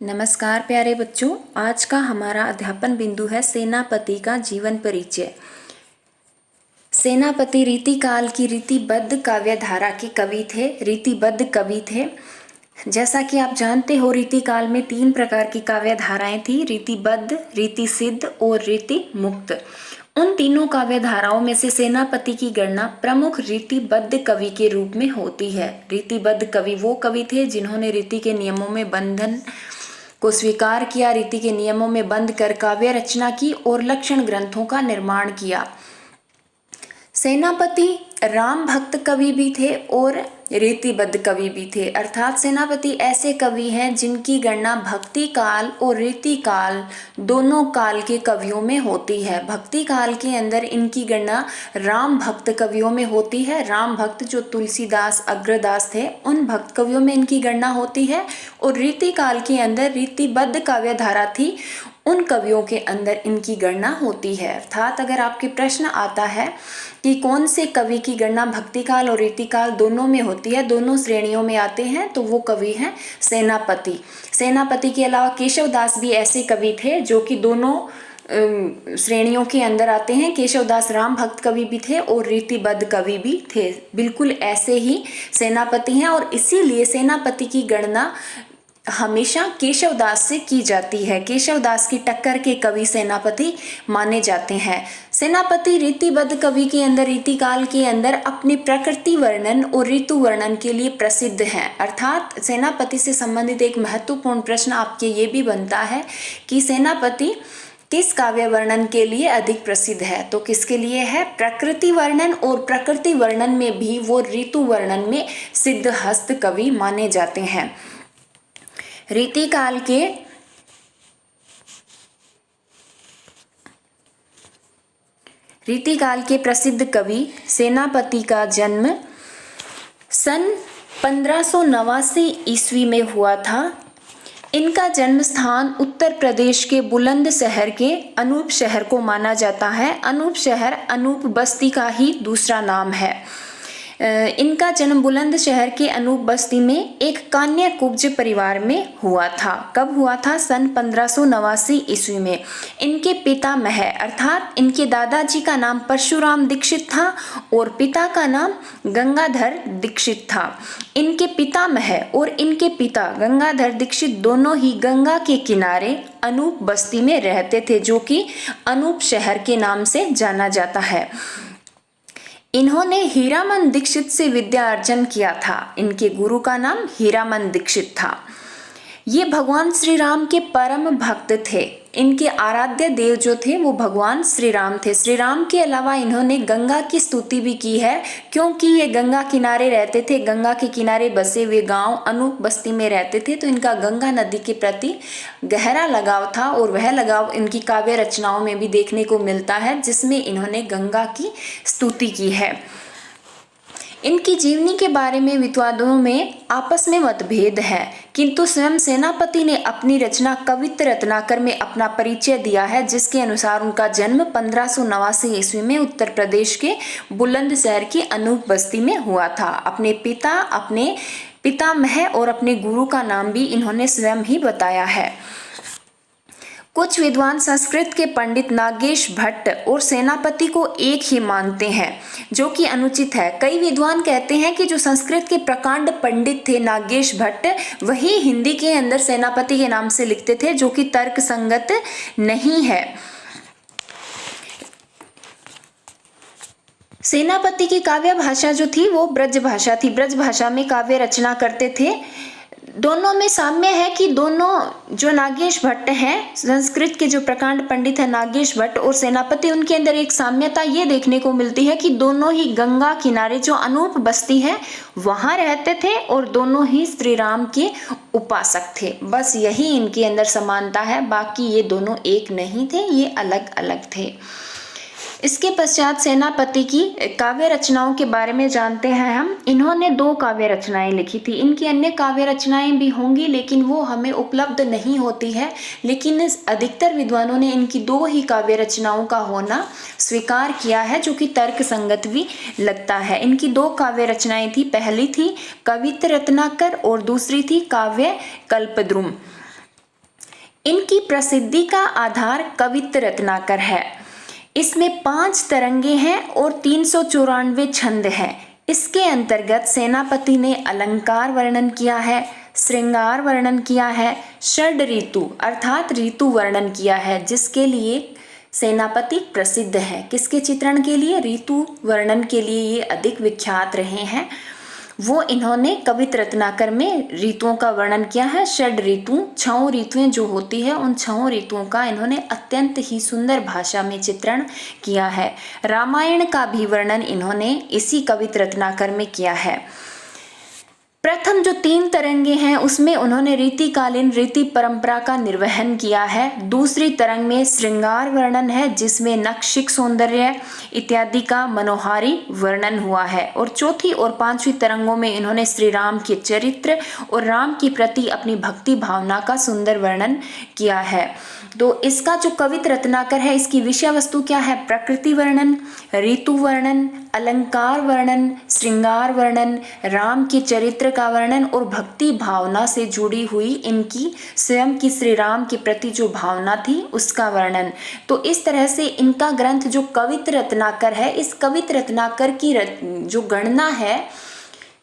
नमस्कार प्यारे बच्चों, आज का हमारा अध्यापन बिंदु है सेनापति का जीवन परिचय। सेनापति रीतिकाल की रीतिबद्ध काव्यधारा के कवि थे, रीतिबद्ध कवि थे। जैसा कि आप जानते हो, रीतिकाल में 3 प्रकार की काव्यधाराएं थी, रीतिबद्ध, रीति सिद्ध और रीति मुक्त। उन तीनों काव्यधाराओं में से सेनापति की गणना प्रमुख रीतिबद्ध कवि के रूप में होती है। रीतिबद्ध कवि वो कवि थे जिन्होंने रीति के नियमों में बंधन को स्वीकार किया, रीति के नियमों में बंध कर काव्य रचना की और लक्षण ग्रंथों का निर्माण किया। सेनापति राम भक्त कवि भी थे और रीतिबद्ध कवि भी थे, अर्थात सेनापति ऐसे कवि हैं जिनकी गणना भक्ति काल और रीति काल दोनों काल के कवियों में होती है। भक्ति काल के अंदर इनकी गणना राम भक्त कवियों में होती है। राम भक्त जो तुलसीदास, अग्रदास थे, उन भक्त कवियों में इनकी गणना होती है। और रीति काल के अंदर रीतिबद्ध काव्यधारा थी, उन कवियों के अंदर इनकी गणना होती है। अर्थात अगर आपके प्रश्न आता है कि कौन से कवि की गणना भक्ति काल और रीति काल दोनों में होती है, दोनों श्रेणियों में आते हैं, तो वो कवि हैं सेनापति। सेनापति के अलावा केशवदास भी ऐसे कवि थे जो कि दोनों श्रेणियों के अंदर आते हैं। केशवदास राम भक्त कवि भी थे और रीतिबद्ध कवि भी थे, बिल्कुल ऐसे ही सेनापति हैं। और इसीलिए सेनापति की गणना हमेशा केशवदास से की जाती है। केशवदास की टक्कर के कवि सेनापति माने जाते हैं। सेनापति रीतिबद्ध कवि के अंदर, रीतिकाल के अंदर अपने प्रकृति वर्णन और ऋतु वर्णन के लिए प्रसिद्ध हैं। अर्थात सेनापति से संबंधित एक महत्वपूर्ण प्रश्न आपके ये भी बनता है कि सेनापति किस काव्य वर्णन के लिए अधिक प्रसिद्ध है? तो किसके लिए है? प्रकृति वर्णन, और प्रकृति वर्णन में भी वो ऋतु वर्णन में सिद्ध हस्त कवि माने जाते हैं। रीतिकाल के प्रसिद्ध कवि सेनापति का जन्म सन 1589 ईस्वी में हुआ था। इनका जन्म स्थान उत्तर प्रदेश के बुलंदशहर के अनूप शहर को माना जाता है। अनूप शहर अनूप बस्ती का ही दूसरा नाम है। इनका जन्म बुलंदशहर के अनूप बस्ती में एक कान्या कुब्ज परिवार में हुआ था। कब हुआ था? सन 1589 ईस्वी में। इनके पितामह अर्थात इनके दादाजी का नाम परशुराम दीक्षित था और पिता का नाम गंगाधर दीक्षित था। इनके पितामह और इनके पिता गंगाधर दीक्षित दोनों ही गंगा के किनारे अनूप बस्ती में रहते थे, जो कि अनूप शहर के नाम से जाना जाता है। इन्होंने हीरामन दीक्षित से विद्या अर्जन किया था। इनके गुरु का नाम हीरामन दीक्षित था। ये भगवान श्री राम के परम भक्त थे। इनके आराध्य देव जो थे वो भगवान श्री राम थे। श्री राम के अलावा इन्होंने गंगा की स्तुति भी की है, क्योंकि ये गंगा किनारे रहते थे। गंगा के किनारे बसे हुए गांव अनूप बस्ती में रहते थे, तो इनका गंगा नदी के प्रति गहरा लगाव था और वह लगाव इनकी काव्य रचनाओं में भी देखने को मिलता है, जिसमें इन्होंने गंगा की स्तुति की है। इनकी जीवनी के बारे में विद्वानों में आपस में मतभेद है, किंतु स्वयं सेनापति ने अपनी रचना कवित्त रत्नाकर में अपना परिचय दिया है, जिसके अनुसार उनका जन्म 1589 ईस्वी में उत्तर प्रदेश के बुलंदशहर की अनूप बस्ती में हुआ था। अपने पितामह और अपने गुरु का नाम भी इन्होंने स्वयं ही बताया है। कुछ विद्वान संस्कृत के पंडित नागेश भट्ट और सेनापति को एक ही मानते हैं, जो कि अनुचित है। कई विद्वान कहते हैं कि जो संस्कृत के प्रकांड पंडित थे नागेश भट्ट, वही हिंदी के अंदर सेनापति के नाम से लिखते थे, जो कि तर्क संगत नहीं है। सेनापति की काव्य भाषा जो थी वो ब्रज भाषा थी। ब्रज भाषा में काव्य रचना करते थे। दोनों में साम्य है कि दोनों जो नागेश भट्ट हैं, संस्कृत के जो प्रकांड पंडित हैं नागेश भट्ट और सेनापति, उनके अंदर एक साम्यता ये देखने को मिलती है कि दोनों ही गंगा किनारे जो अनूप बस्ती है वहां रहते थे और दोनों ही श्री राम के उपासक थे। बस यही इनके अंदर समानता है, बाकी ये दोनों एक नहीं थे, ये अलग अलग थे। इसके पश्चात सेनापति की काव्य रचनाओं के बारे में जानते हैं हम। इन्होंने 2 काव्य रचनाएं लिखी थी। इनकी अन्य काव्य रचनाएं भी होंगी, लेकिन वो हमें उपलब्ध नहीं होती है। लेकिन अधिकतर विद्वानों ने इनकी 2 ही काव्य रचनाओं का होना स्वीकार किया है, जो कि तर्क संगत भी लगता है। इनकी 2 काव्य रचनाएं थी। पहली थी कवित्त रत्नाकर और दूसरी थी काव्य कल्पद्रुम। इनकी प्रसिद्धि का आधार कवित्त रत्नाकर है। इसमें 5 तरंगे हैं और 394 छंद हैं। इसके अंतर्गत सेनापति ने अलंकार वर्णन किया है, श्रृंगार वर्णन किया है, षड ऋतु अर्थात ऋतु वर्णन किया है, जिसके लिए सेनापति प्रसिद्ध है। किसके चित्रण के लिए? ऋतु वर्णन के लिए ये अधिक विख्यात रहे हैं। वो इन्होंने कवित्त रत्नाकर में ऋतुओं का वर्णन किया है। षड ऋतु 6 ऋतुएं जो होती है, उन 6 ऋतुओं का इन्होंने अत्यंत ही सुंदर भाषा में चित्रण किया है। रामायण का भी वर्णन इन्होंने इसी कवित्त रत्नाकर में किया है। प्रथम जो 3 तरंगे हैं उसमें उन्होंने रीतिकालीन रीति परंपरा का निर्वहन किया है। दूसरी तरंग में श्रृंगार वर्णन है, जिसमें नक्षिक सौंदर्य इत्यादि का मनोहारी वर्णन हुआ है। और चौथी और 5वीं तरंगों में इन्होंने श्री राम के चरित्र और राम की प्रति अपनी भक्ति भावना का सुंदर वर्णन किया है। तो इसका जो कवित्त रत्नाकर है, इसकी विषय वस्तु क्या है? प्रकृति वर्णन, ऋतु वर्णन, अलंकार वर्णन, श्रृंगार वर्णन, राम के चरित्र का वर्णन और भक्ति भावना से जुड़ी हुई इनकी स्वयं की श्री राम के प्रति जो भावना थी उसका वर्णन। तो इस तरह से इनका ग्रंथ जो कवित्त रत्नाकर है, इस कवित्त रत्नाकर की जो गणना है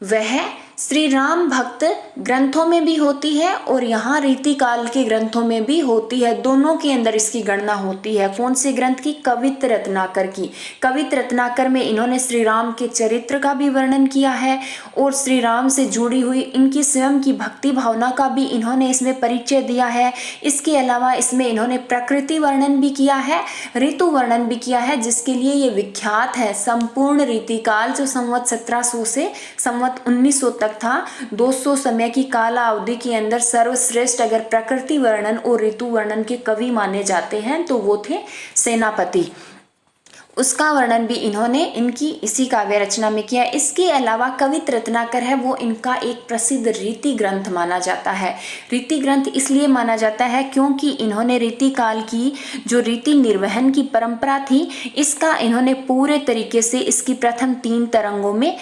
वह श्री राम भक्त ग्रंथों में भी होती है और यहाँ रीतिकाल के ग्रंथों में भी होती है। दोनों के अंदर इसकी गणना होती है। कौन से ग्रंथ की? कवित्त रत्नाकर की। कवित्त रत्नाकर में इन्होंने श्री राम के चरित्र का भी वर्णन किया है और श्री राम से जुड़ी हुई इनकी स्वयं की भक्ति भावना का भी इन्होंने इसमें परिचय दिया है। इसके अलावा इसमें इन्होंने प्रकृति वर्णन भी किया है, ऋतु वर्णन भी किया है, जिसके लिए ये विख्यात है। संपूर्ण रीतिकाल जो संवत 1700 से संवत 1900 तक था, 200 समय की काला अवधि के अंदर सर्वश्रेष्ठ अगर प्रकृति वर्णन और ऋतु वर्णन के कवि माने जाते हैं तो वो थे सेनापति। उसका वर्णन भी इन्होंने इनकी इसी काव्य रचना में किया। इसके अलावा कवित्त रत्नाकर है वो इनका एक प्रसिद्ध रीति ग्रंथ माना जाता है। रीति ग्रंथ इसलिए माना जाता है क्योंकि इन्होंने रीति काल की जो रीति निर्वहन की परंपरा थी, इसका इन्होंने पूरे तरीके से इसकी प्रथम 3 तरंगों में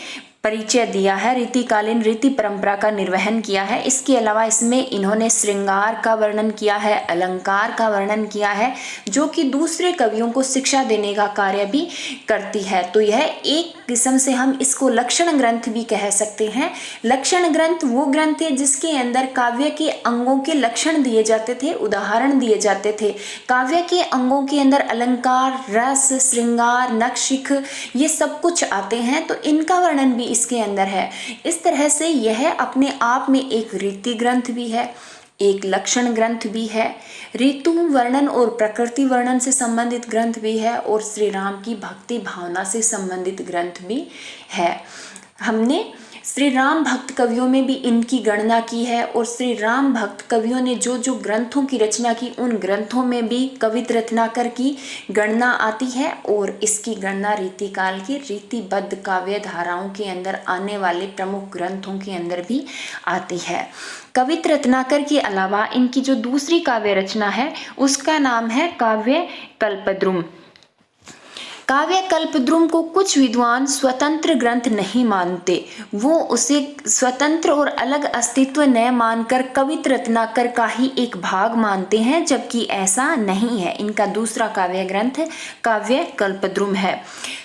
परिचय दिया है, रीतिकालीन रीति परंपरा का निर्वहन किया है। इसके अलावा इसमें इन्होंने श्रृंगार का वर्णन किया है, अलंकार का वर्णन किया है, जो कि दूसरे कवियों को शिक्षा देने का कार्य भी करती है। तो यह एक किस्म से हम इसको लक्षण ग्रंथ भी कह सकते हैं। लक्षण ग्रंथ वो ग्रंथ है जिसके अंदर काव्य के अंगों के लक्षण दिए जाते थे, उदाहरण दिए जाते थे। काव्य के अंगों के अंदर अलंकार, रस, श्रृंगार, नक्षिक ये सब कुछ आते हैं, तो इनका वर्णन भी इसके अंदर है। इस तरह से यह अपने आप में एक रीति ग्रंथ भी है, एक लक्षण ग्रंथ भी है, ऋतु वर्णन और प्रकृति वर्णन से संबंधित ग्रंथ भी है और श्री राम की भक्ति भावना से संबंधित ग्रंथ भी है। हमने श्री राम भक्त कवियों में भी इनकी गणना की है और श्री राम भक्त कवियों ने जो जो ग्रंथों की रचना की, उन ग्रंथों में भी कवित्त रत्नाकर की गणना आती है और इसकी गणना रीतिकाल की रीतिबद्ध काव्य धाराओं के अंदर आने वाले प्रमुख ग्रंथों के अंदर भी आती है। कवित्त रत्नाकर के अलावा इनकी जो दूसरी काव्य रचना है उसका नाम है काव्य कल्पद्रुम। काव्य कल्पद्रुम को कुछ विद्वान स्वतंत्र ग्रंथ नहीं मानते, वो उसे स्वतंत्र और अलग अस्तित्व न मानकर कवित्त रत्नाकर का ही एक भाग मानते हैं, जबकि ऐसा नहीं है। इनका दूसरा काव्य ग्रंथ काव्य कल्पद्रुम है।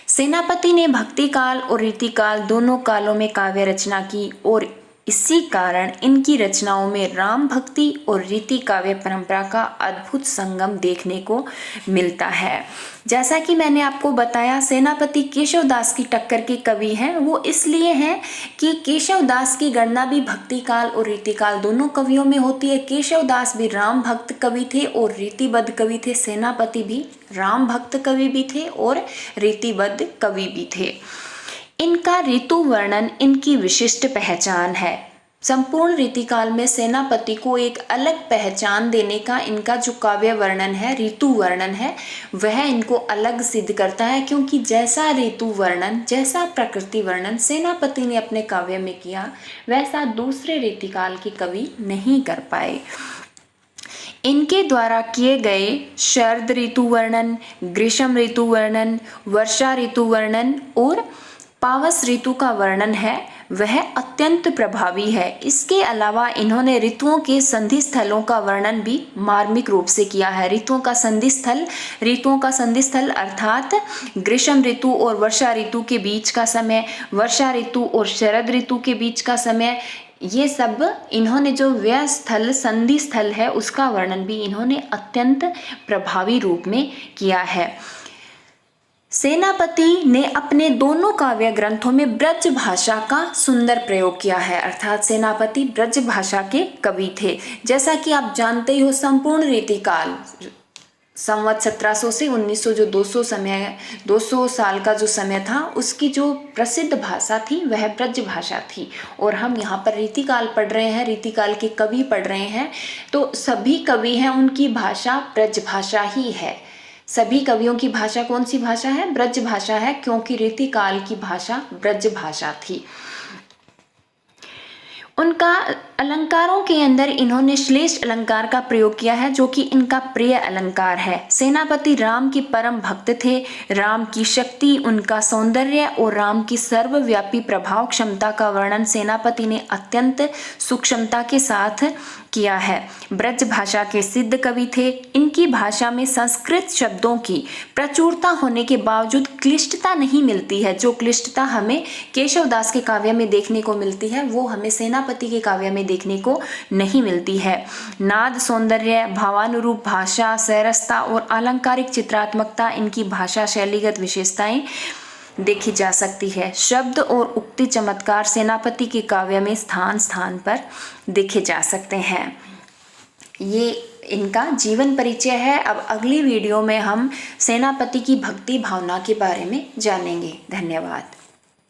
सेनापति ने भक्ति काल और रीतिकाल दोनों कालों में काव्य रचना की और इसी कारण इनकी रचनाओं में राम भक्ति और रीति काव्य परंपरा का अद्भुत संगम देखने को मिलता है। जैसा कि मैंने आपको बताया, सेनापति केशवदास की टक्कर के कवि हैं। वो इसलिए हैं कि केशवदास की गणना भी भक्ति काल और रीतिकाल दोनों कवियों में होती है। केशवदास भी राम भक्त कवि थे और रीतिबद्ध कवि थे। सेनापति भी राम भक्त कवि भी थे और रीतिबद्ध कवि भी थे। इनका ऋतु वर्णन इनकी विशिष्ट पहचान है। संपूर्ण रीतिकाल में सेनापति को एक अलग पहचान देने का इनका जो काव्य वर्णन है, ऋतु वर्णन है, वह इनको अलग सिद्ध करता है, क्योंकि जैसा ऋतु वर्णन, जैसा प्रकृति वर्णन सेनापति ने अपने काव्य में किया, वैसा दूसरे रीतिकाल के कवि नहीं कर पाए। इनके द्वारा किए गए शरद ऋतु वर्णन, ग्रीष्म ऋतु वर्णन, वर्षा ऋतु वर्णन और पावस ऋतु का वर्णन है, वह अत्यंत प्रभावी है। इसके अलावा इन्होंने ऋतुओं के संधि स्थलों का वर्णन भी मार्मिक रूप से किया है। ऋतुओं का संधि स्थल अर्थात ग्रीष्म ऋतु और वर्षा ऋतु के बीच का समय, वर्षा ऋतु और शरद ऋतु के बीच का समय, ये सब इन्होंने जो व्यय स्थल संधि स्थल है उसका वर्णन भी इन्होंने अत्यंत प्रभावी रूप में किया है। सेनापति ने अपने दोनों काव्य ग्रंथों में ब्रज भाषा का सुंदर प्रयोग किया है, अर्थात सेनापति ब्रज भाषा के कवि थे। जैसा कि आप जानते ही हो, संपूर्ण रीतिकाल संवत 1700 से 1900 जो 200 साल का जो समय था, उसकी जो प्रसिद्ध भाषा थी वह ब्रज भाषा थी। और हम यहाँ पर रीतिकाल पढ़ रहे हैं, रीतिकाल के कवि पढ़ रहे हैं, तो सभी कवि हैं उनकी भाषा ब्रज भाषा ही है। सभी कवियों की भाषा कौन सी भाषा है? ब्रज भाषा है, क्योंकि रीतिकाल की भाषा ब्रज भाषा थी। उनका अलंकारों के अंदर इन्होंने श्लेष अलंकार का प्रयोग किया है, जो कि इनका प्रिय अलंकार है। सेनापति राम के परम भक्त थे। राम की शक्ति, उनका सौंदर्य और राम की सर्वव्यापी प्रभाव क्षमता का वर्णन सेनापति ने अत्यंत सूक्ष्मता के साथ किया है। ब्रज भाषा के सिद्ध कवि थे। इनकी भाषा में संस्कृत शब्दों की प्रचुरता होने के बावजूद क्लिष्टता नहीं मिलती है। जो क्लिष्टता हमें केशवदास के काव्य में देखने को मिलती है, वो हमें सेनापति के काव्य में देखने को नहीं मिलती है। नाद सौंदर्य, भावानुरूप भाषा, सरसता और अलंकारिक चित्रात्मकता इनकी भाषा शैलीगत विशेषताएं देखी जा सकती है। शब्द और उक्ति चमत्कार सेनापति के काव्य में स्थान स्थान पर देखे जा सकते हैं। ये इनका जीवन परिचय है। अब अगली वीडियो में हम सेनापति की भक्ति भावना के बारे में जानेंगे। धन्यवाद।